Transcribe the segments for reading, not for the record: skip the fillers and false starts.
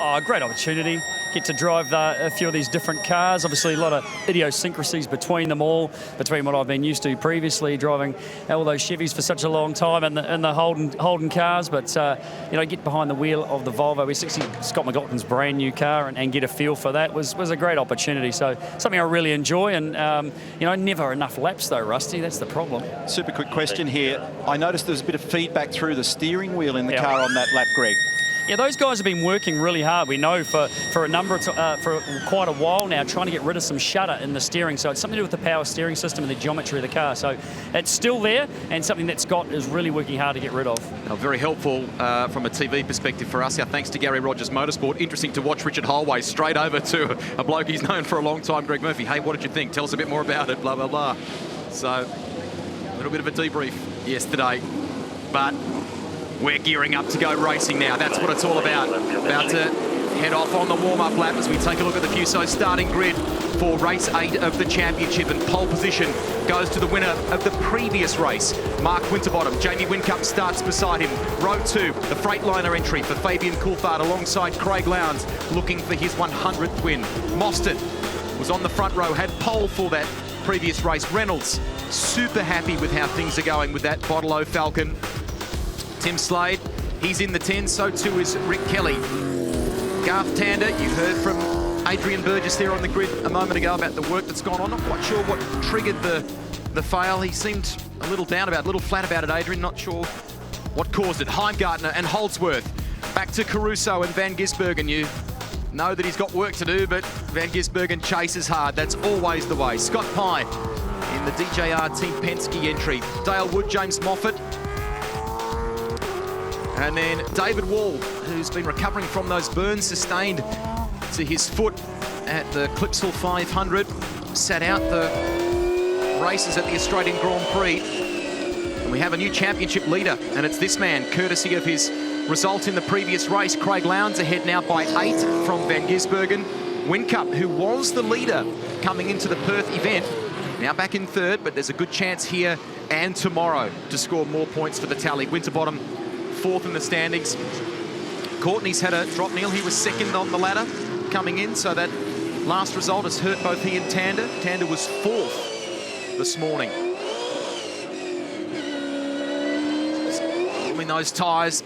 Oh, great opportunity. Get to drive a few of these different cars. Obviously, a lot of idiosyncrasies between them all, between what I've been used to previously, driving all those Chevys for such a long time and the Holden cars. But, you know, get behind the wheel of the Volvo V60, Scott McLaughlin's brand new car, and get a feel for that was a great opportunity. So something I really enjoy. And, you know, never enough laps, though, Rusty. That's the problem. Super quick question here. I noticed there was a bit of feedback through the steering wheel in the car on that lap, Greg. Yeah, those guys have been working really hard. We know for quite a while now, trying to get rid of some shudder in the steering. So it's something to do with the power steering system and the geometry of the car. So it's still there, and something that Scott is really working hard to get rid of. Oh, very helpful from a TV perspective for us. Our thanks to Gary Rogers Motorsport. Interesting to watch Richard Holway straight over to a bloke he's known for a long time, Greg Murphy. Hey, what did you think? Tell us a bit more about it, blah, blah, blah. So a little bit of a debrief yesterday, but we're gearing up to go racing now. That's what it's all about. About to head off on the warm-up lap as we take a look at the Fuso starting grid for race 8 of the championship. And pole position goes to the winner of the previous race, Mark Winterbottom. Jamie Whincup starts beside him. Row 2, the Freightliner entry for Fabian Coulthard alongside Craig Lowndes, looking for his 100th win. Mostert was on the front row, had pole for that previous race. Reynolds, super happy with how things are going with that Bottle Falcon. Tim Slade, he's in the 10, so too is Rick Kelly. Garth Tander, you heard from Adrian Burgess there on the grid a moment ago about the work that's gone on. Not quite sure what triggered the fail. He seemed a little down about it, a little flat about it, Adrian. Not sure what caused it. Heimgartner and Holdsworth. Back to Caruso and Van Gisbergen. You know that he's got work to do, but Van Gisbergen chases hard. That's always the way. Scott Pye in the DJR Team Penske entry. Dale Wood, James Moffat. And then David Wall, who's been recovering from those burns sustained to his foot at the Clipsal 500, sat out the races at the Australian Grand Prix. And we have a new championship leader, and it's this man, courtesy of his result in the previous race. Craig Lowndes ahead now by 8 from Van Gisbergen. Whincup, who was the leader coming into the Perth event, now back in 3rd, but there's a good chance here and tomorrow to score more points for the tally. Winterbottom 4th in the standings. Courtney's had a drop, Neil. He was 2nd on the ladder coming in, so that last result has hurt both he and Tander. Tander was 4th this morning. Warming those tyres.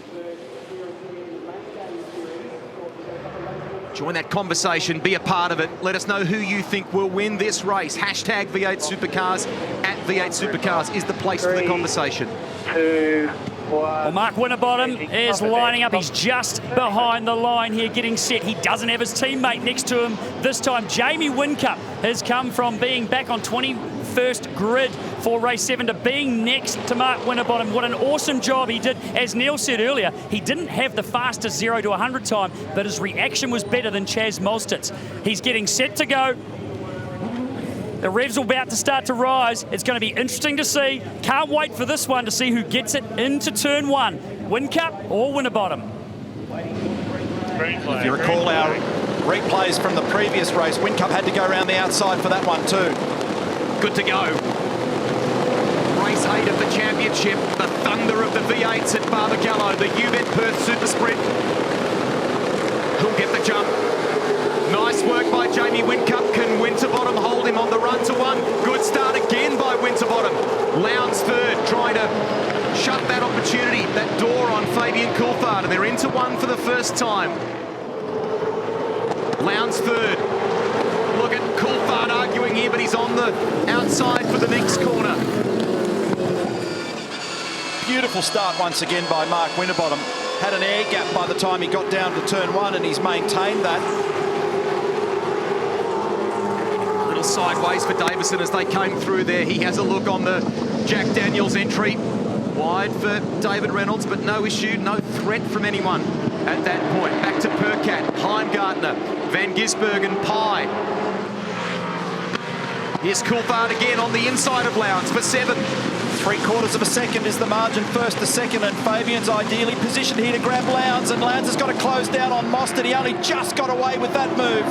Join that conversation, be a part of it. Let us know who you think will win this race. Hashtag V8 Supercars at V8 Supercars is the place for the conversation. 2, 1. Well, Mark Winterbottom is lining up. He's just behind the line here, getting set. He doesn't have his teammate next to him this time. Jamie Whincup has come from being back on 21st grid for race 7 to being next to Mark Winterbottom. What an awesome job he did. As Neil said earlier, he didn't have the fastest 0 to 100 time, but his reaction was better than Chaz Mostert's. He's getting set to go. The revs are about to start to rise. It's going to be interesting to see. Can't wait for this one to see who gets it into turn 1. Whincup or Winterbottom. If you recall our replays from the previous race, Whincup had to go around the outside for that one too. Good to go. Race 8 of the championship. The thunder of the V8s at Barbagallo. The UBET Perth SuperSprint. Who'll get the jump? Nice work by Jamie Whincup. Can Winterbottom hold him on the run to 1? Good start again by Winterbottom. Lowndes 3rd, trying to shut that opportunity, that door on Fabian Coulthard, and they're into 1 for the first time. Lowndes 3rd. Look at Coulthard arguing here, but he's on the outside for the next corner. Beautiful start once again by Mark Winterbottom. Had an air gap by the time he got down to turn 1, and he's maintained that. Sideways for Davison as they came through there. He has a look on the Jack Daniels entry. Wide for David Reynolds, but no issue, no threat from anyone at that point. Back to Percat, Heimgartner, Van Gisbergen, Pye. Here's Coulthard again on the inside of Lowndes for 7th. 3/4 of a second is the margin, 1st to 2nd, and Fabian's ideally positioned here to grab Lowndes, and Lowndes has got to close down on Mostert. He only just got away with that move.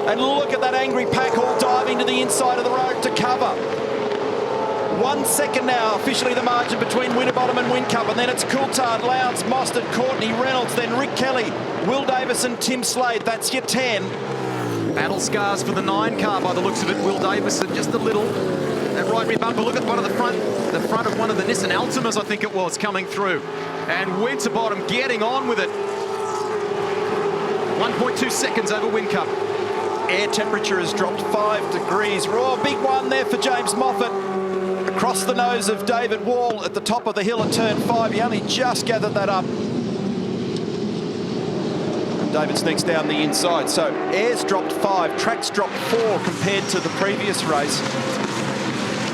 And look at that angry pack all diving to the inside of the road to cover. 1 second now, officially the margin between Winterbottom and Whincup, and then it's Coulthard, Lowndes, Mostert, Courtney, Reynolds, then Rick Kelly, Will Davison, Tim Slade. That's your 10. Battle scars for the 9 car by the looks of it. Will Davison, just a little. That right rear bumper, look at one of the front of one of the Nissan Altimas, I think it was, coming through. And Winterbottom getting on with it. 1.2 seconds over Whincup. Air temperature has dropped 5 degrees. Raw, big one there for James Moffat. Across the nose of David Wall at the top of the hill at turn 5. He only just gathered that up. David sneaks down the inside. So air's dropped 5, track's dropped 4 compared to the previous race.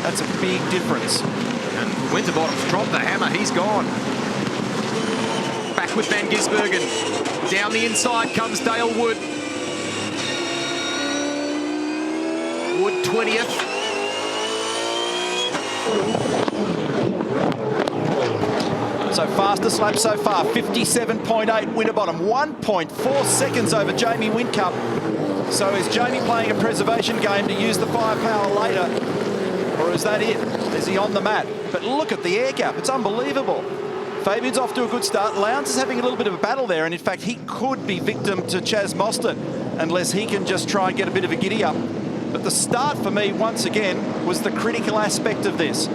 That's a big difference. And Winterbottom's dropped the hammer. He's gone. Back with Van Gisbergen. Down the inside comes Dale Wood. Wood 20th. So fastest lap so far, 57.8 Winterbottom, 1.4 seconds over Jamie Whincup. So is Jamie playing a preservation game to use the firepower later, or is that it? Is he on the mat? But look at the air gap, it's unbelievable. Fabian's off to a good start. Lowndes is having a little bit of a battle there, and in fact he could be victim to Chaz Mostert unless he can just try and get a bit of a giddy up. But the start for me, once again, was the critical aspect of this.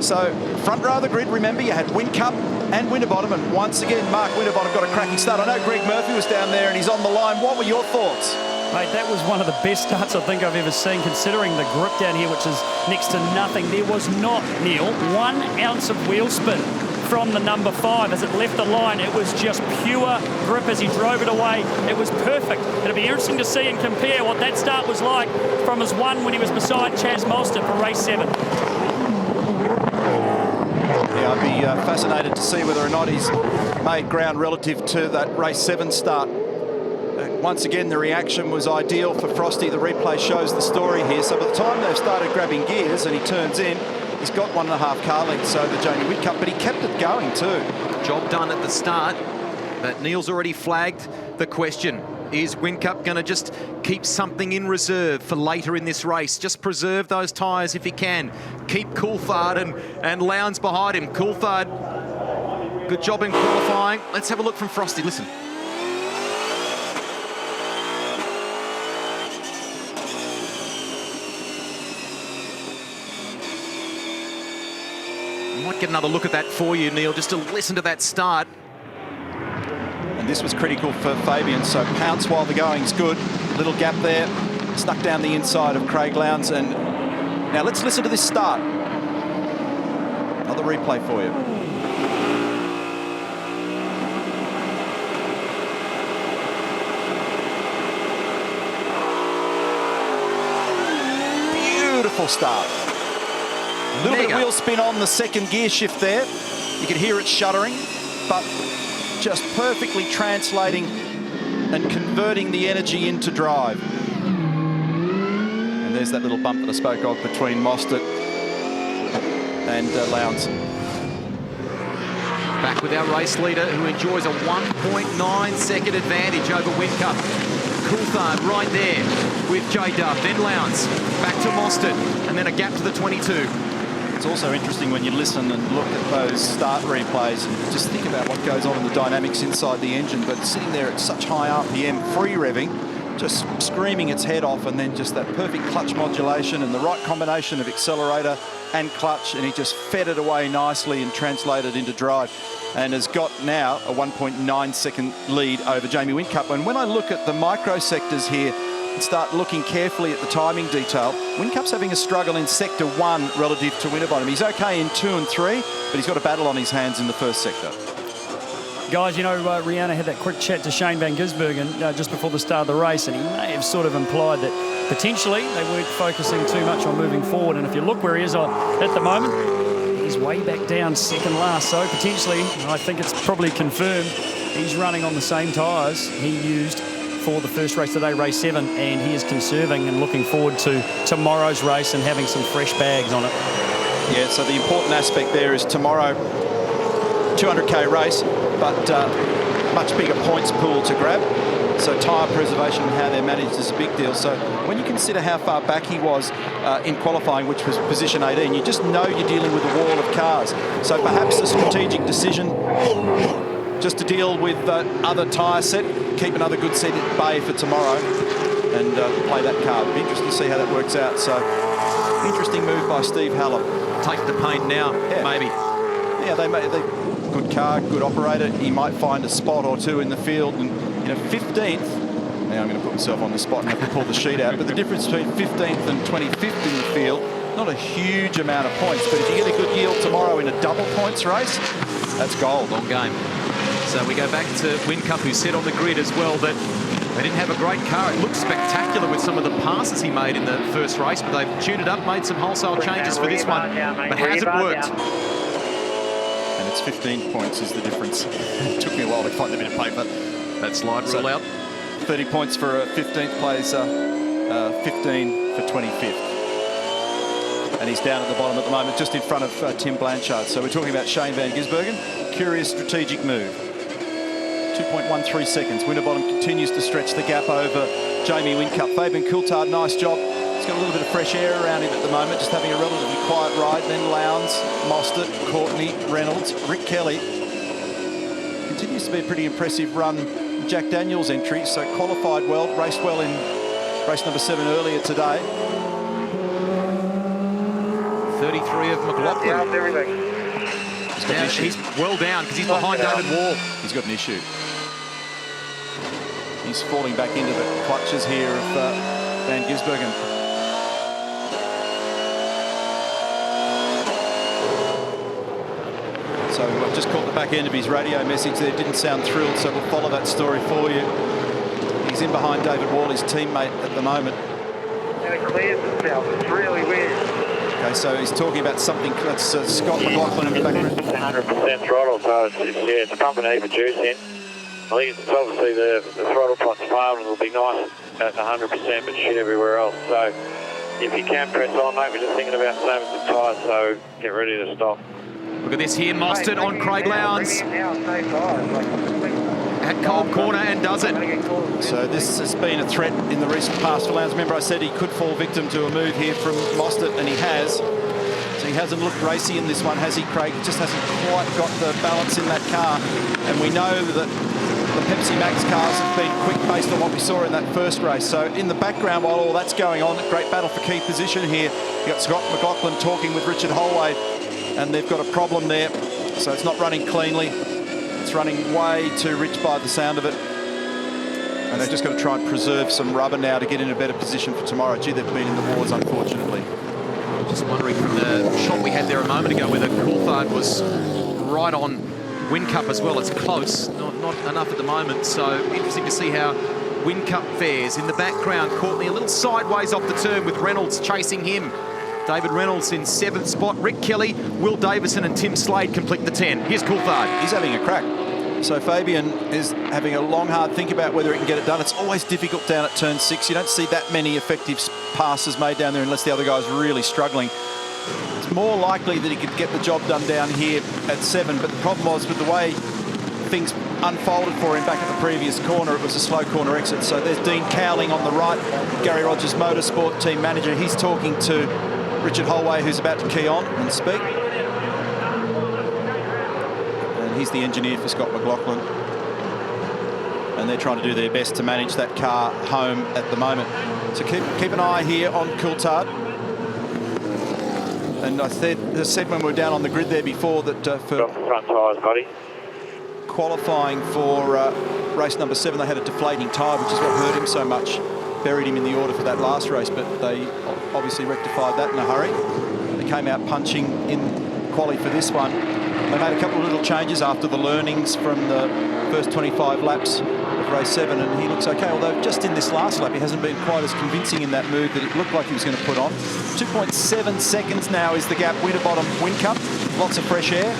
So front row of the grid, remember, you had Whincup and Winterbottom, and once again, Mark Winterbottom got a cracking start. I know Greg Murphy was down there and he's on the line. What were your thoughts? Mate, that was one of the best starts I think I've ever seen, considering the grip down here, which is next to nothing. There was not, Neil, 1 ounce of wheel spin from the number 5 as it left the line. It was just pure grip as he drove it away. It was perfect. It'll be interesting to see and compare what that start was like from his 1 when he was beside Chaz Mostert for race 7. Yeah, I'd be fascinated to see whether or not he's made ground relative to that race 7 start. Once again, the reaction was ideal for Frosty. The replay shows the story here. So by the time they've started grabbing gears and he turns in, he's got 1.5 car lengths over Jamie Whincup, but he kept it going too. Job done at the start, but Neil's already flagged the question. Is Whincup going to just keep something in reserve for later in this race? Just preserve those tyres if he can. Keep Coulthard and Lowndes behind him. Coulthard, good job in qualifying. Let's have a look from Frosty. Listen. I might get another look at that for you, Neil, just to listen to that start. And this was critical for Fabian, so pounce while the going's good. Little gap there, stuck down the inside of Craig Lowndes. And now let's listen to this start. Another replay for you. Beautiful start. A little bit of wheel spin on the second gear shift there. You could hear it shuddering, but just perfectly translating and converting the energy into drive. And there's that little bump that I spoke of between Mostert and Lowndes. Back with our race leader, who enjoys a 1.9 second advantage over Whincup. Coulthard right there with J-Dub, then Lowndes, back to Mostert, and then a gap to the 22. It's also interesting when you listen and look at those start replays and just think about what goes on in the dynamics inside the engine, but sitting there at such high RPM, free revving, just screaming its head off, and then just that perfect clutch modulation and the right combination of accelerator and clutch, and he just fed it away nicely and translated into drive, and has got now a 1.9 second lead over Jamie Whincup. And when I look at the micro sectors here and start looking carefully at the timing detail, Whincup's having a struggle in sector 1 relative to Winterbottom. He's okay in 2 and 3, but he's got a battle on his hands in the first sector. Guys, you know, Rihanna had that quick chat to Shane Van Gisbergen just before the start of the race, and he may have sort of implied that potentially they weren't focusing too much on moving forward. And if you look where he is at the moment, he's way back down second last. So potentially, I think it's probably confirmed, he's running on the same tyres he used for the first race today, race 7, and he is conserving and looking forward to tomorrow's race and having some fresh bags on it. Yeah, so the important aspect there is tomorrow, 200k race, but much bigger points pool to grab. So tyre preservation and how they're managed is a big deal. So when you consider how far back he was in qualifying, which was position 18, you just know you're dealing with a wall of cars. So perhaps a strategic decision just to deal with other tyre set, keep another good seat at bay for tomorrow and play that card. It'll be interesting to see how that works out. So interesting move by Steve Hallam. Take the paint now, maybe. Yeah, they good car, good operator. He might find a spot or two in the field. And 15th, now I'm going to put myself on the spot and have to pull the sheet out, but the difference between 15th and 25th in the field, not a huge amount of points, but if you get a good yield tomorrow in a double points race, that's gold. Long game. So we go back to Whincup, who said on the grid as well that they didn't have a great car. It looked spectacular with some of the passes he made in the first race, but they've tuned it up, made some wholesale changes for this one, but has it worked? And it's 15 points is the difference. It took me a while to find the bit of paper. That slide rule out. 30 points for 15th place, 15 for 25th. And he's down at the bottom at the moment, just in front of Tim Blanchard. So we're talking about Shane Van Gisbergen. Curious strategic move. 2.13 seconds. Winterbottom continues to stretch the gap over Jamie Whincup. Fabian Coulthard, nice job. He's got a little bit of fresh air around him at the moment, just having a relatively quiet ride. Then Lowndes, Mostert, Courtney, Reynolds, Rick Kelly. Continues to be a pretty impressive run. Jack Daniels' entry, so qualified well, raced well in race number 7 earlier today. 33 of McLaughlin. He's well down because he's behind David Wall. He's got an issue. He's falling back into the clutches here of Van Gisbergen. So I've just caught the back end of his radio message there. Didn't sound thrilled, so we'll follow that story for you. He's in behind David Wall, his teammate at the moment. And it clears itself. It's really weird. Okay, so he's talking about something. That's Scott McLaughlin in the background. 100% throttle, so it's pumping a heap of juice in. I think it's obviously the throttle pot's failed and it'll be nice at 100%, but shit everywhere else. So if you can press on, mate, we're just thinking about saving some tyres, so get ready to stop. Look at this here, Mostert on Craig Lowndes. At cold corner and does it. So this has been a threat in the recent past for Lowndes. Remember I said he could fall victim to a move here from Mostert, and he has. So he hasn't looked racy in this one, has he, Craig? He just hasn't quite got the balance in that car. And we know that the Pepsi Max cars have been quick based on what we saw in that first race. So in the background, while all that's going on, great battle for key position here. You've got Scott McLaughlin talking with Richard Holway, and they've got a problem there. So it's not running cleanly. It's running way too rich by the sound of it. And they've just got to try and preserve some rubber now to get in a better position for tomorrow. Gee, they've been in the wars, unfortunately. Just wondering from the shot we had there a moment ago whether Coulthard was right on Whincup as well. It's close, not enough at the moment. So interesting to see how Whincup fares. In the background, Courtney a little sideways off the turn with Reynolds chasing him. David Reynolds in 7th spot. Rick Kelly, Will Davison and Tim Slade complete the 10. Here's Coulthard. He's having a crack. So Fabian is having a long, hard think about whether he can get it done. It's always difficult down at turn 6. You don't see that many effective passes made down there unless the other guy's really struggling. It's more likely that he could get the job done down here at 7, but the problem was with the way things unfolded for him back at the previous corner, it was a slow corner exit. So there's Dean Cowling on the right, Gary Rogers Motorsport team manager. He's talking to Richard Holway, who's about to key on and speak. And he's the engineer for Scott McLaughlin. And they're trying to do their best to manage that car home at the moment. So keep an eye here on Coulthard. And I said when we were down on the grid there before that for Off the front tyres, buddy. qualifying for race number 7, they had a deflating tyre, which is what hurt him so much. Buried him in the order for that last race, but they obviously rectified that in a hurry. They came out punching in quali for this one. They made a couple of little changes after the learnings from the first 25 laps of race 7, and he looks okay, although just in this last lap he hasn't been quite as convincing in that move that it looked like he was going to put on. 2.7 seconds now is the gap. Winterbottom Whincup, lots of fresh air.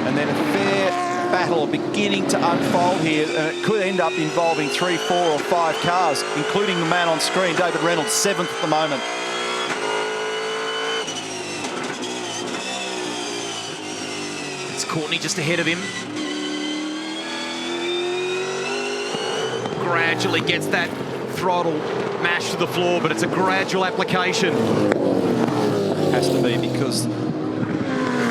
And then a fair battle beginning to unfold here, and it could end up involving 3, 4 or 5 cars, including the man on screen, David Reynolds, 7th at the moment. It's Courtney just ahead of him. gradually gets that throttle mashed to the floor, but it's a gradual application. Has to be, because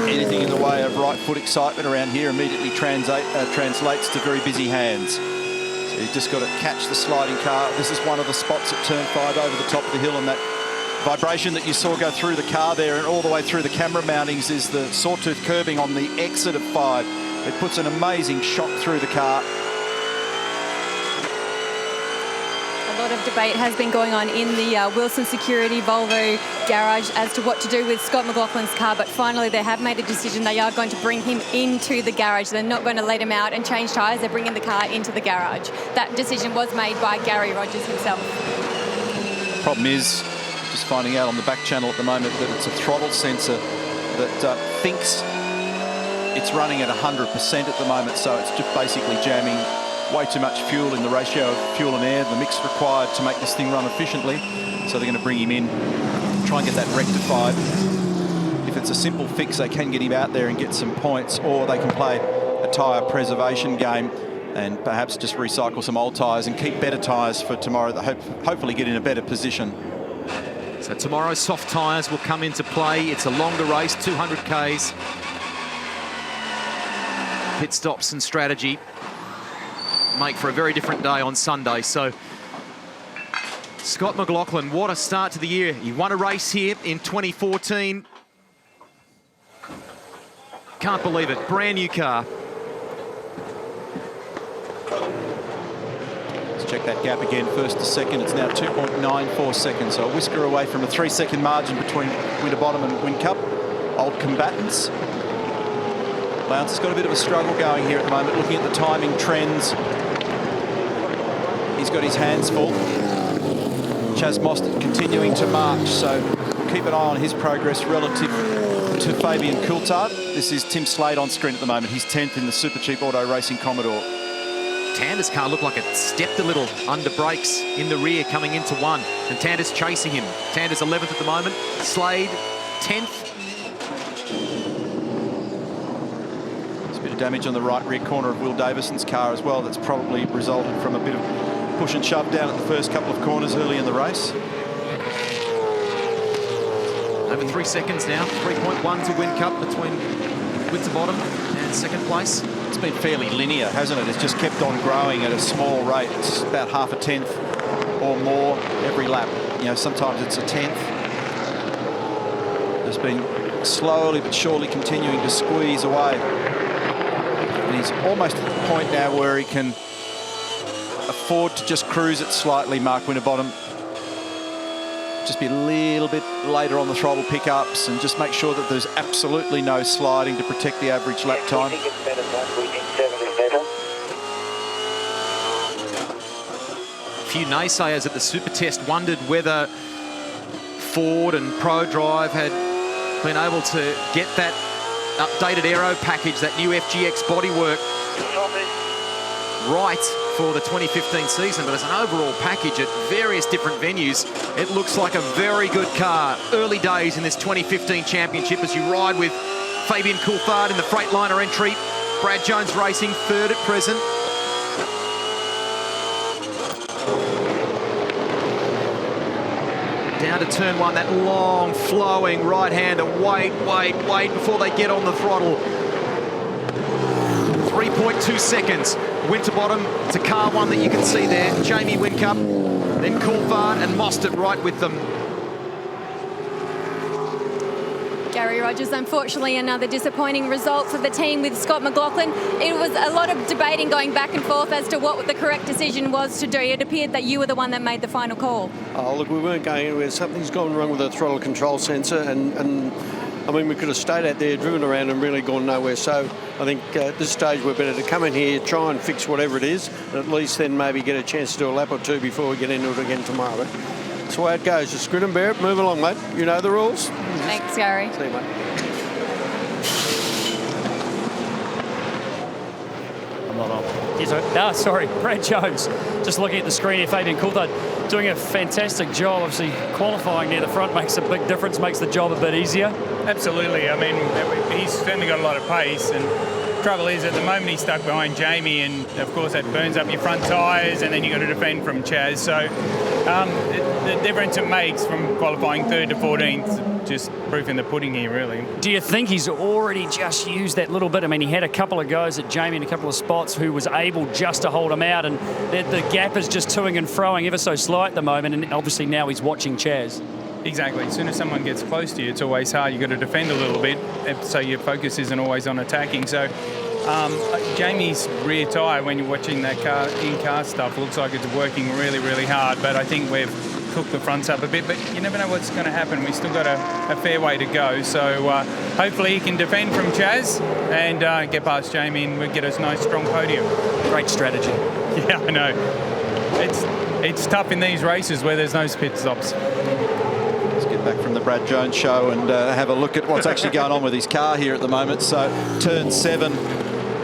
anything in the way of right foot excitement around here immediately translates to very busy hands. So you've just got to catch the sliding car. This is one of the spots at turn 5 over the top of the hill, and that vibration that you saw go through the car there and all the way through the camera mountings is the sawtooth curbing on the exit of 5. It puts an amazing shock through the car. A lot of debate has been going on in the Wilson Security Volvo garage as to what to do with Scott McLaughlin's car, but finally they have made a decision. They are going to bring him into the garage. They're not going to let him out and change tyres. They're bringing the car into the garage. That decision was made by Gary Rogers himself. Problem is, just finding out on the back channel at the moment that it's a throttle sensor that thinks it's running at 100% at the moment, so it's just basically jamming way too much fuel in the ratio of fuel and air, the mix required to make this thing run efficiently. So they're going to bring him in, try and get that rectified. If it's a simple fix, they can get him out there and get some points, or they can play a tyre preservation game and perhaps just recycle some old tyres and keep better tyres for tomorrow that hopefully get in a better position. So tomorrow, soft tyres will come into play. It's a longer race, 200 Ks. Pit stops and strategy make for a very different day on Sunday. So Scott McLaughlin, what a start to the year. He won a race here in 2014. Can't believe it. Brand new car. Let's check that gap again. First to second, it's now 2.94 seconds. So a whisker away from a 3-second margin between Winterbottom and Whincup. Old combatants. Lowndes has got a bit of a struggle going here at the moment, looking at the timing trends. He's got his hands full. Chaz Mostert continuing to march, so keep an eye on his progress relative to Fabian Coulthard. This is Tim Slade on screen at the moment. He's 10th in the Super Cheap Auto Racing Commodore. Tander's car looked like it stepped a little under brakes in the rear coming into 1, and Tander's chasing him. Tander's 11th at the moment. Slade 10th. Damage on the right rear corner of Will Davison's car as well. That's probably resulted from a bit of push and shove down at the first couple of corners early in the race. Over 3 seconds now. 3.1 to Whincup between Winterbottom and second place. It's been fairly linear, hasn't it? It's just kept on growing at a small rate. It's about half a tenth or more every lap. You know, sometimes it's a tenth. There's been slowly but surely continuing to squeeze away. And he's almost at the point now where he can afford to just cruise it slightly, Mark Winterbottom. Just be a little bit later on the throttle pickups and just make sure that there's absolutely no sliding to protect the average lap time. A few naysayers at the Super Test wondered whether Ford and ProDrive had been able to get that updated aero package, that new FGX bodywork right for the 2015 season, but as an overall package at various different venues, it looks like a very good car. Early days in this 2015 championship as you ride with Fabian Coulthard in the Freightliner entry. Brad Jones Racing third at present. Down to turn 1, that long flowing right-hander. Wait before they get on the throttle. 3.2 seconds. Winterbottom to car 1 that you can see there. Jamie Whincup, then Coulthard and Mostert right with them. Gary Rogers, unfortunately, another disappointing result for the team with Scott McLaughlin. It was a lot of debating going back and forth as to what the correct decision was to do. It appeared that you were the one that made the final call. Oh, look, we weren't going anywhere. Something's gone wrong with the throttle control sensor, and I mean, we could have stayed out there, driven around and really gone nowhere. So I think at this stage we're better to come in here, try and fix whatever it is, and at least then maybe get a chance to do a lap or two before we get into it again tomorrow. But that's the way it goes. Just grin and bear it, move along, mate. You know the rules. Thanks, Gary. See you, mate. I'm not on. No, sorry, Brad Jones. Just looking at the screen here, Fabian Coulthard doing a fantastic job. Obviously, qualifying near the front makes a big difference, makes the job a bit easier. Absolutely. I mean, he's certainly got a lot of pace, and trouble is, at the moment he's stuck behind Jamie, and of course that burns up your front tyres, and then you've got to defend from Chaz. So the difference it makes from qualifying 3rd to 14th, just proof in the pudding here, really. Do you think he's already just used that little bit? I mean, he had a couple of goes at Jamie in a couple of spots who was able just to hold him out, and the gap is just toing and froing ever so slight at the moment, and obviously now he's watching Chaz. Exactly. As soon as someone gets close to you, it's always hard. You've got to defend a little bit, so your focus isn't always on attacking. So Jamie's rear tyre, when you're watching that in-car stuff, looks like it's working really, really hard. But I think we've cooked the fronts up a bit. But you never know what's going to happen. We've still got a fair way to go. So hopefully he can defend from Chaz and get past Jamie, and we'll get us a nice, strong podium. Great strategy. Yeah, I know. It's tough in these races where there's no pit stops. Back from the Brad Jones show and have a look at what's actually going on with his car here at the moment. So turn 7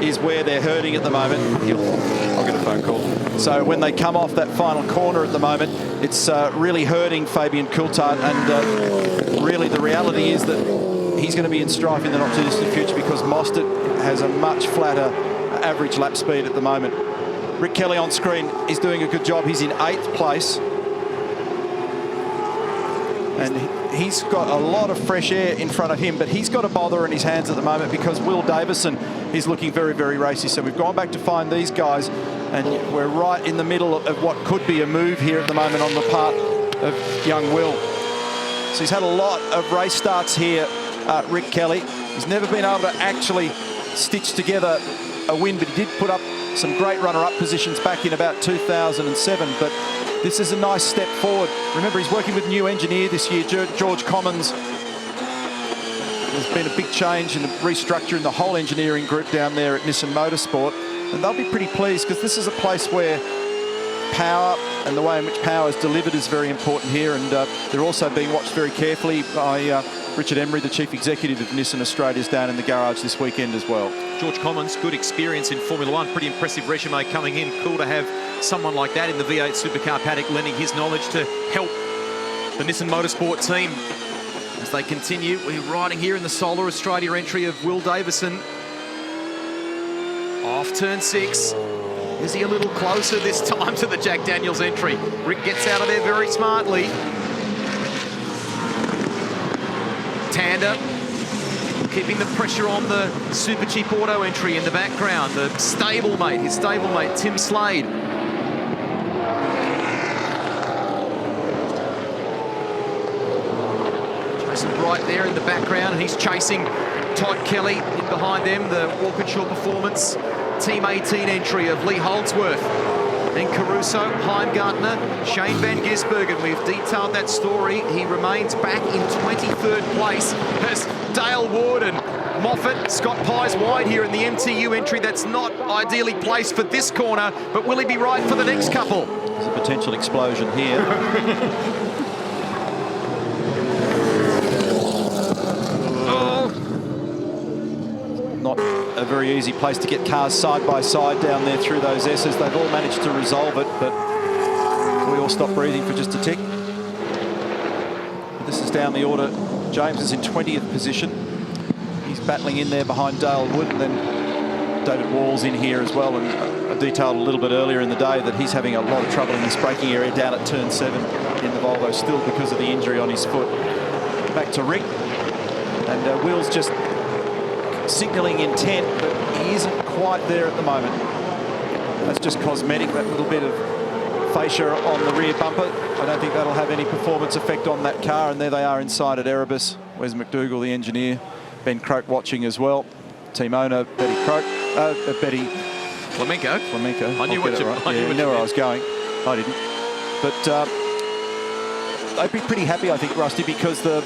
is where they're hurting at the moment. I'll get a phone call. So when they come off that final corner at the moment, it's really hurting Fabian Coulthard, and really the reality is that he's going to be in strife in the not too distant future because Mostert has a much flatter average lap speed at the moment. Rick Kelly on screen is doing a good job. He's in 8th place. And he's got a lot of fresh air in front of him, but he's got a bother in his hands at the moment because Will Davison is looking very, very racy. So we've gone back to find these guys, and we're right in the middle of what could be a move here at the moment on the part of young Will. So he's had a lot of race starts here, Rick Kelly. He's never been able to actually stitch together a win, but he did put up some great runner-up positions back in about 2007, but this is a nice step forward. Remember, he's working with a new engineer this year, George Commons. There's been a big change in the restructure in the whole engineering group down there at Nissan Motorsport, and they'll be pretty pleased because this is a place where power and the way in which power is delivered is very important here, and they're also being watched very carefully by Richard Emery, the Chief Executive of Nissan Australia, is down in the garage this weekend as well. George Commons, good experience in Formula One, pretty impressive resume coming in. Cool to have someone like that in the V8 Supercar paddock, lending his knowledge to help the Nissan Motorsport team as they continue. We're riding here in the Solar Australia entry of Will Davison. Off turn 6. Is he a little closer this time to the Jack Daniels entry? Rick gets out of there very smartly. Tander keeping the pressure on the Super Cheap Auto entry in the background. The stablemate, his stablemate, Tim Slade. Jason Bright there in the background, and he's chasing Todd Kelly in behind them, the Walkinshaw Performance Team 18 entry of Lee Holdsworth. Then Caruso, Heimgartner, Shane Van Gisbergen. We've detailed that story. He remains back in 23rd place as Dale Ward and Moffat. Scott Pye's wide here in the MTU entry. That's not ideally placed for this corner, but will he be right for the next couple? There's a potential explosion here. Not a very easy place to get cars side by side down there through those S's. They've all managed to resolve it, but we all stop breathing for just a tick. This is down the order. James is in 20th position. He's battling in there behind Dale Wood, and then David Wall's in here as well. And I detailed a little bit earlier in the day that he's having a lot of trouble in this braking area down at turn 7 in the Volvo, still because of the injury on his foot. Back to Rick, and Will's just signalling intent, but he isn't quite there at the moment. That's just cosmetic, that little bit of fascia on the rear bumper. I don't think that'll have any performance effect on that car, and there they are inside at Erebus. Wes McDougall, the engineer, Ben Croak watching as well. Team owner, Betty Croak, Betty Flamenco. I knew what you knew where I was going. I didn't. But they'd be pretty happy, I think, Rusty, because the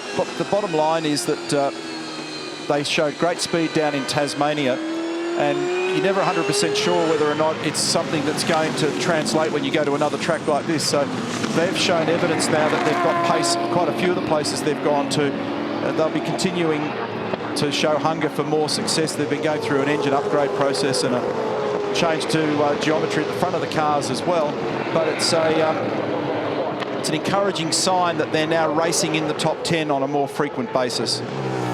bottom line is that they showed great speed down in Tasmania, and you're never 100% sure whether or not it's something that's going to translate when you go to another track like this. So they've shown evidence now that they've got pace quite a few of the places they've gone to. They'll be continuing to show hunger for more success. They've been going through an engine upgrade process and a change to geometry at the front of the cars as well. But it's an encouraging sign that they're now racing in the top 10 on a more frequent basis.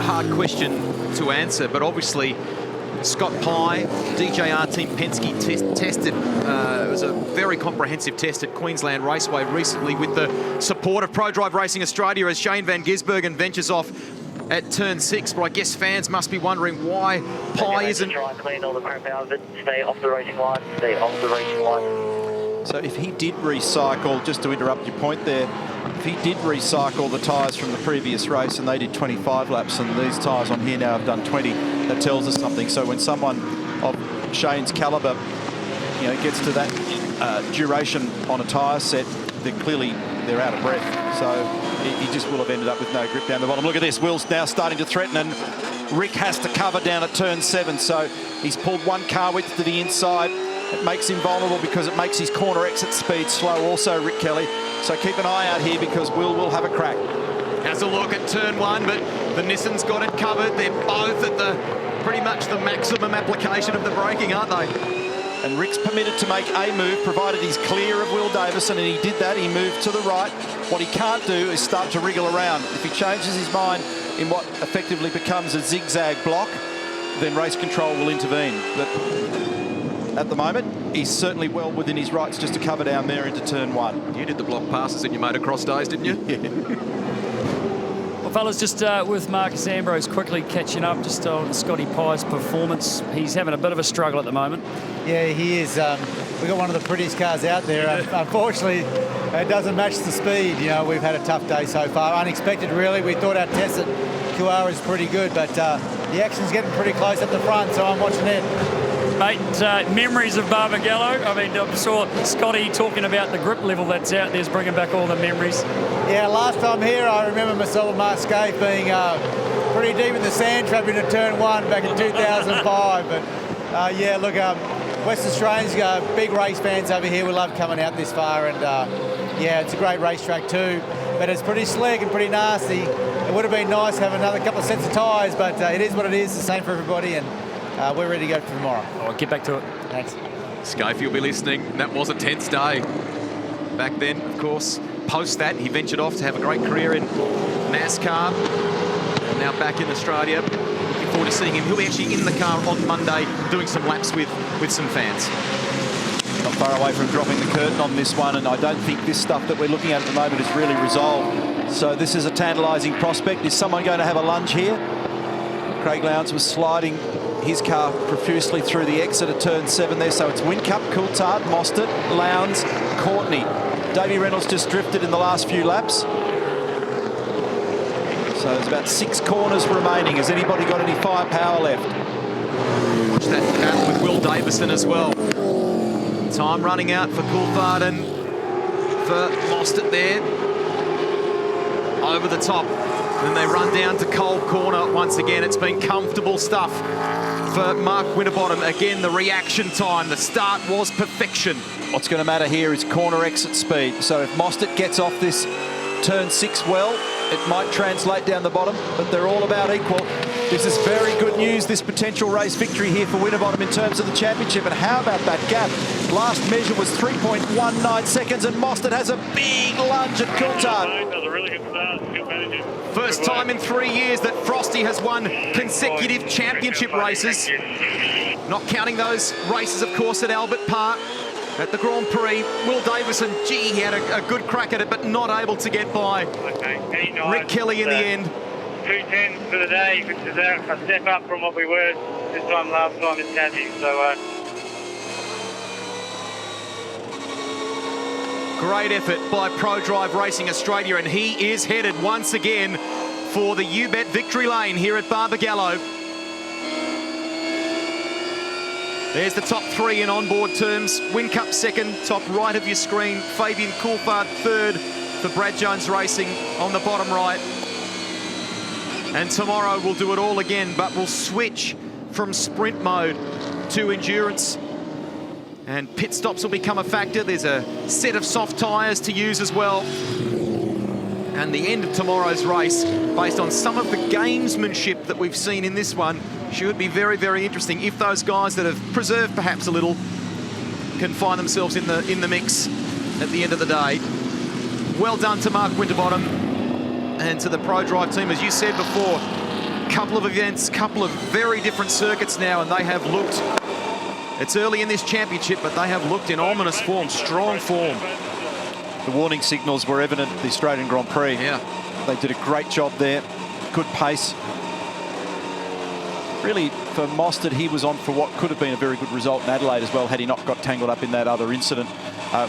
Hard question to answer, but obviously Scott Pye, DJR Team Penske tested. It was a very comprehensive test at Queensland Raceway recently with the support of Pro Drive Racing Australia as Shane van Gisbergen ventures off at turn 6. But I guess fans must be wondering why Pye isn't... Try and clean all the crap out of it. Stay off the racing line. Stay off the racing line. So if he did recycle, just to interrupt your point there, if he did recycle the tyres from the previous race and they did 25 laps and these tyres on here now have done 20, that tells us something. So when someone of Shane's calibre, you know, gets to that duration on a tyre set, they're out of breath. So he just will have ended up with no grip down the bottom. Look at this, Will's now starting to threaten, and Rick has to cover down at turn 7. So he's pulled one car width to the inside. It makes him vulnerable because it makes his corner exit speed slow also, Rick Kelly. So keep an eye out here because Will have a crack. Has a look at turn 1, but the Nissan's got it covered. They're both at pretty much the maximum application of the braking, aren't they? And Rick's permitted to make a move, provided he's clear of Will Davison, and he did that. He moved to the right. What he can't do is start to wriggle around. If he changes his mind in what effectively becomes a zigzag block, then race control will intervene. But at the moment, he's certainly well within his rights just to cover down there into turn 1. You did the block passes in your motocross days, didn't you? Yeah. Well, fellas, just with Marcus Ambrose quickly catching up just on Scotty Pye's performance. He's having a bit of a struggle at the moment. Yeah, he is. We've got one of the prettiest cars out there. Unfortunately, it doesn't match the speed. You know, we've had a tough day so far. Unexpected, really. We thought our test at QR is pretty good, but the action's getting pretty close at the front, so I'm watching it. Mate, memories of Barbagallo. I mean, I saw Scotty talking about the grip level that's out there, is bringing back all the memories. Yeah, last time here, I remember myself and Mark Scaife being pretty deep in the sand trap into turn 1 back in 2005. But yeah, look, West Australians, big race fans over here. We love coming out this far, and yeah, it's a great racetrack too. But it's pretty slick and pretty nasty. It would have been nice to have another couple of sets of tyres, but it is what it is. The same for everybody, and we're ready to go for tomorrow. I'll get back to it. Thanks. Scaife, you'll be listening. That was a tense day. Back then, of course, post that, he ventured off to have a great career in NASCAR. And now back in Australia. Looking forward to seeing him. He'll be actually in the car on Monday doing some laps with some fans. Not far away from dropping the curtain on this one, and I don't think this stuff that we're looking at the moment is really resolved. So this is a tantalising prospect. Is someone going to have a lunge here? Craig Lowndes was sliding his car profusely through the exit at turn 7 there. So it's Whincup, Coulthard, Mostert, Lowndes, Courtney. Davey Reynolds just drifted in the last few laps. So there's about 6 corners remaining. Has anybody got any firepower left? Watch that battle with Will Davison as well. Time running out for Coulthard and for Mostert there. Over the top. Then they run down to Cole Corner once again. It's been comfortable stuff for Mark Winterbottom. Again, the reaction time, the start was perfection. What's going to matter here is corner exit speed. So if Mostert gets off this turn 6 well, it might translate down the bottom, but they're all about equal. This is very good news, this potential race victory here for Winterbottom in terms of the championship. And how about that gap? Last measure was 3.19 seconds, and Mostert has a big lunge at Coulthard. That was a really good start. Good managing. First time in 3 years that Frosty has won consecutive championship races. Not counting those races, of course, at Albert Park. At the Grand Prix, Will Davison, gee, he had a good crack at it, but not able to get by. Okay. Rick Kelly in the end. 2:10 for the day, which is a step up from what we were this time last time in Tassie. So, great effort by Pro Drive Racing Australia, and he is headed once again for the U-Bet victory lane here at Barbagallo. There's the top 3 in onboard terms. Whincup second, top right of your screen. Fabian Coulthard third for Brad Jones Racing on the bottom right. And tomorrow we'll do it all again, but we'll switch from sprint mode to endurance. And pit stops will become a factor. There's a set of soft tyres to use as well. And the end of tomorrow's race, based on some of the gamesmanship that we've seen in this one, should be very, very interesting if those guys that have preserved perhaps a little can find themselves in the mix at the end of the day. Well done to Mark Winterbottom and to the Pro Drive team. As you said before, Couple of events, couple of very different circuits now, and they have looked, it's early in this championship, but they have looked in ominous form, strong form. The warning signals were evident at the Australian Grand Prix. Yeah. They did a great job there. Good pace. Really, for Mostert, he was on for what could have been a very good result in Adelaide as well, had he not got tangled up in that other incident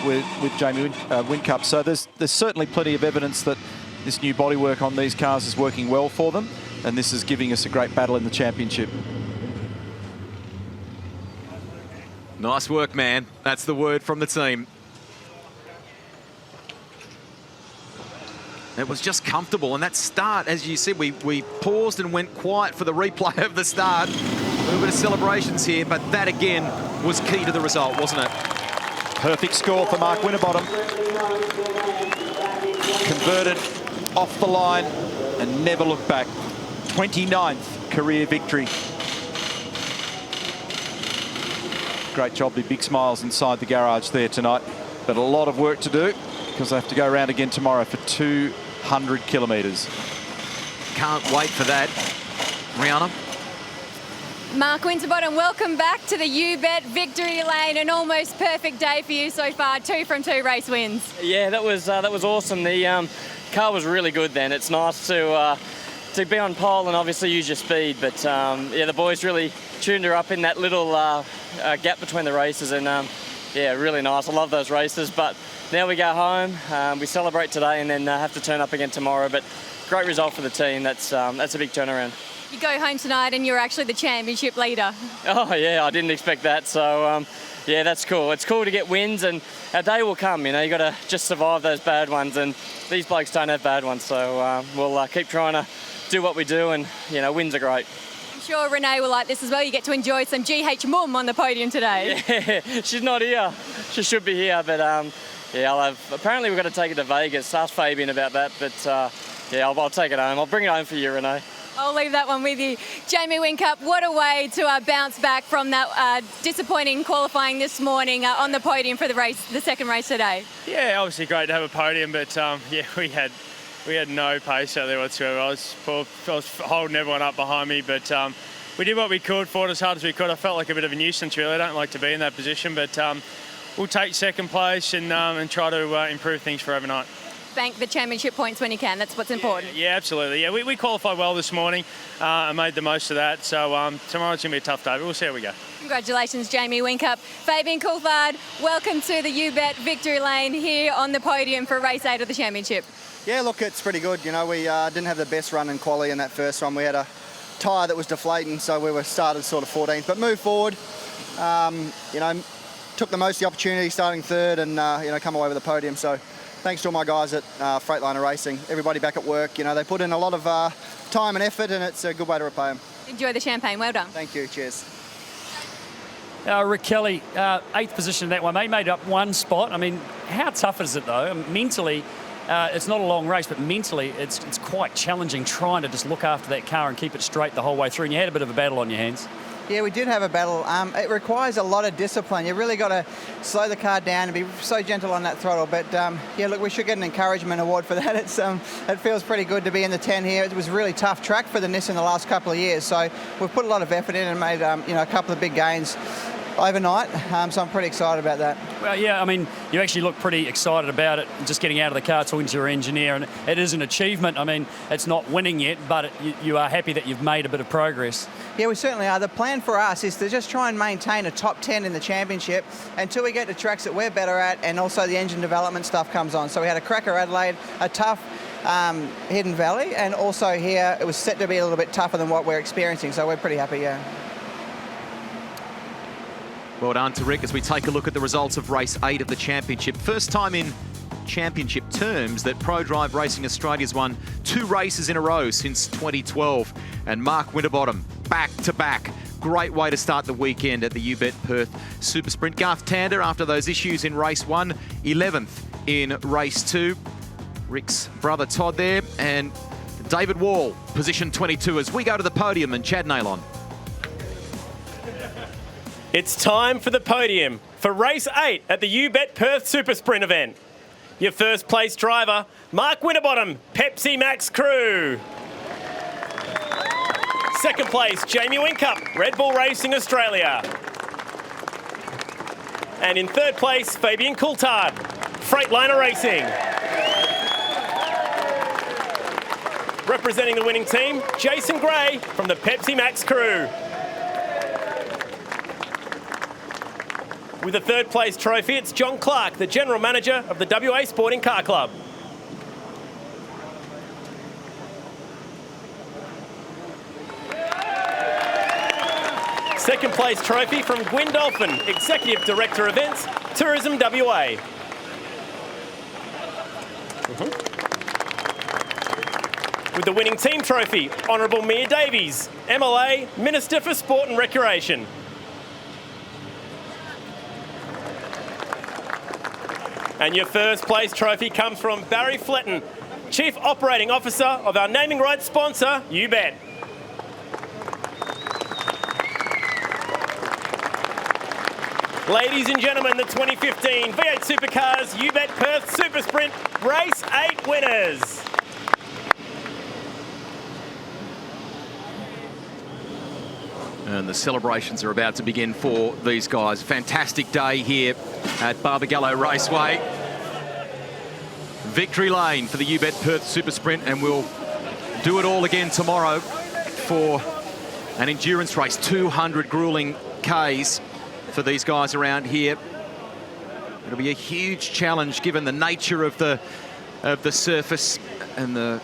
with Jamie Whincup. So there's certainly plenty of evidence that this new bodywork on these cars is working well for them, and this is giving us a great battle in the championship. Nice work, man. That's the word from the team. It was just comfortable, and that start, as you said, we paused and went quiet for the replay of the start. A little bit of celebrations here, but that again was key to the result, wasn't it? Perfect score for Mark Winterbottom. Converted off the line and never looked back. 29th career victory. Great job, the big smiles inside the garage there tonight. But a lot of work to do because they have to go around again tomorrow for 200 kilometres. Can't wait for that. Rihanna? Mark Winterbottom, welcome back to the U-Bet victory lane. An almost perfect day for you so far. 2 from 2 race wins. Yeah, that was awesome. The car was really good then. It's nice to be on pole and obviously use your speed. But yeah, the boys really tuned her up in that little gap between the races, and yeah, really nice. I love those races. But now we go home. We celebrate today and then have to turn up again tomorrow. But great result for the team. That's a big turnaround. You go home tonight and you're actually the championship leader. Oh yeah, I didn't expect that. So yeah, that's cool. It's cool to get wins, and our day will come. You know, you got to just survive those bad ones, and these blokes don't have bad ones. So we'll keep trying to do what we do, and you know, wins are great. I'm sure Renee will like this as well. You get to enjoy some GH Mum on the podium today. Yeah, she's not here. She should be here, but yeah, apparently we've got to take it to Vegas. Ask Fabian about that, but yeah, I'll take it home. I'll bring it home for you, Renee. I'll leave that one with you. Jamie Whincup, what a way to bounce back from that disappointing qualifying this morning on the podium for the second race today. Yeah, obviously great to have a podium, but yeah, we had no pace out there whatsoever. I was holding everyone up behind me, but we did what we could, fought as hard as we could. I felt like a bit of a nuisance, really. I don't like to be in that position, but we'll take second place and try to improve things for overnight. Bank the championship points when you can. That's what's important. Yeah, absolutely. Yeah, we qualified well this morning and made the most of that. So tomorrow's going to be a tough day, but we'll see how we go. Congratulations, Jamie Whincup. Fabian Coulthard, welcome to the U-Bet victory lane here on the podium for race 8 of the championship. Yeah, look, it's pretty good. You know, we didn't have the best run in quali in that first one. We had a tyre that was deflating, so we were started sort of 14th. But moved forward, you know, took the most of the opportunity starting third and, you know, come away with a podium. So thanks to all my guys at Freightliner Racing, everybody back at work. You know, they put in a lot of time and effort, and it's a good way to repay them. Enjoy the champagne. Well done. Thank you. Cheers. Rick Kelly, 8th position in that one. They made up one spot. I mean, how tough is it, though? Mentally, it's not a long race, but mentally it's quite challenging trying to just look after that car and keep it straight the whole way through. And you had a bit of a battle on your hands. Yeah, we did have a battle. It requires a lot of discipline. You really got to slow the car down and be so gentle on that throttle. But yeah, look, we should get an encouragement award for that. It feels pretty good to be in the 10 here. It was a really tough track for the Nissan the last couple of years. So we've put a lot of effort in and made you know, a couple of big gains overnight. So I'm pretty excited about that. Well, yeah, I mean, you actually look pretty excited about it, just getting out of the car, talking to your engineer, and it is an achievement. I mean, it's not winning yet, but you are happy that you've made a bit of progress. Yeah, we certainly are. The plan for us is to just try and maintain a top 10 in the championship until we get to tracks that we're better at, and also the engine development stuff comes on. So we had a cracker Adelaide, a tough Hidden Valley, and also here it was set to be a little bit tougher than what we're experiencing. So we're pretty happy, yeah. Well done to Rick as we take a look at the results of race 8 of the championship. First time in championship terms that ProDrive Racing Australia's won 2 races in a row since 2012. And Mark Winterbottom, back-to-back. Great way to start the weekend at the U-Bet Perth SuperSprint. Garth Tander, after those issues in race 1, 11th in race 2. Rick's brother Todd there, and David Wall, position 22 as we go to the podium, and Chad Nailon. It's time for the podium for race 8 at the U-Bet Perth SuperSprint event. Your first place driver, Mark Winterbottom, Pepsi Max Crew. Second place, Jamie Whincup, Red Bull Racing Australia. And in third place, Fabian Coulthard, Freightliner Racing. Representing the winning team, Jason Gray from the Pepsi Max crew. With the third place trophy, it's John Clark, the General Manager of the WA Sporting Car Club. Second place trophy from Gwyn Dolphin, Executive Director Events, Tourism WA. With the winning team trophy, Honourable Mia Davies, MLA, Minister for Sport and Recreation. And your first place trophy comes from Barry Fletton, Chief Operating Officer of our naming rights sponsor, UBet. Ladies and gentlemen, the 2015 V8 Supercars UBet Perth SuperSprint Race 8 winners. And the celebrations are about to begin for these guys. Fantastic day here at Barbagallo Raceway. Victory lane for the UBet Perth SuperSprint, and we'll do it all again tomorrow for an endurance race, 200 grueling Ks for these guys around here. It'll be a huge challenge given the nature of the surface and the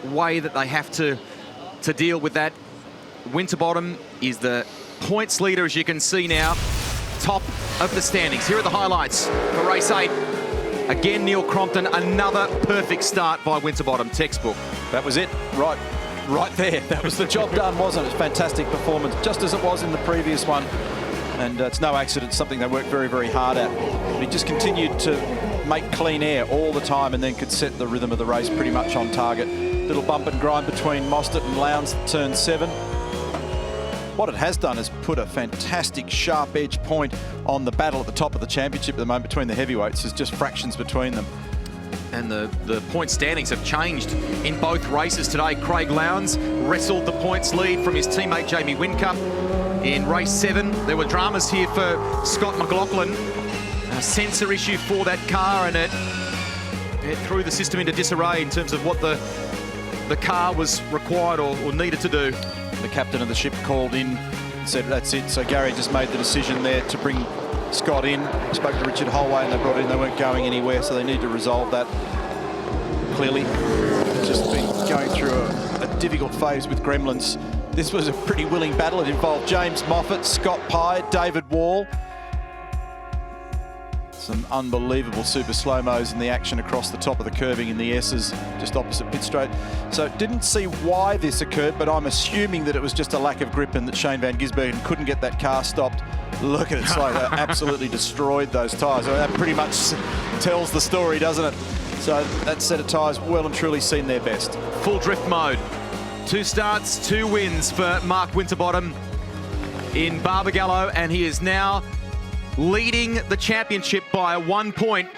way that they have to deal with that. Winterbottom is the points leader, as you can see now, top of the standings. Here are the highlights for race 8. Again, Neil Crompton, another perfect start by Winterbottom, textbook. That was it, right there. That was the job done, wasn't it? Fantastic performance, just as it was in the previous one. And it's no accident, something they worked very, very hard at. But he just continued to make clean air all the time and then could set the rhythm of the race pretty much on target. Little bump and grind between Mostert and Lowndes, turn 7. What it has done is put a fantastic sharp edge point on the battle at the top of the championship at the moment between the heavyweights. There's just fractions between them. And the point standings have changed in both races today. Craig Lowndes wrestled the points lead from his teammate Jamie Whincup. In race 7, there were dramas here for Scott McLaughlin. A sensor issue for that car, and it threw the system into disarray in terms of what the car was required or needed to do. The captain of the ship called in and said, that's it. So Gary just made the decision there to bring Scott in. Spoke to Richard Holway and they brought in, they weren't going anywhere, so they need to resolve that. Clearly, just been going through a difficult phase with Gremlins. This was a pretty willing battle. It involved James Moffat, Scott Pye, David Wall. Some unbelievable super slow-mos in the action across the top of the curving in the S's, just opposite pit straight. So didn't see why this occurred, but I'm assuming that it was just a lack of grip and that Shane Van Gisbergen couldn't get that car stopped. Look at it, so they absolutely destroyed those tyres. That pretty much tells the story, doesn't it? So that set of tyres well and truly seen their best. Full drift mode. 2 starts, 2 wins for Mark Winterbottom in Barbagallo, and he is now leading the championship by 1 point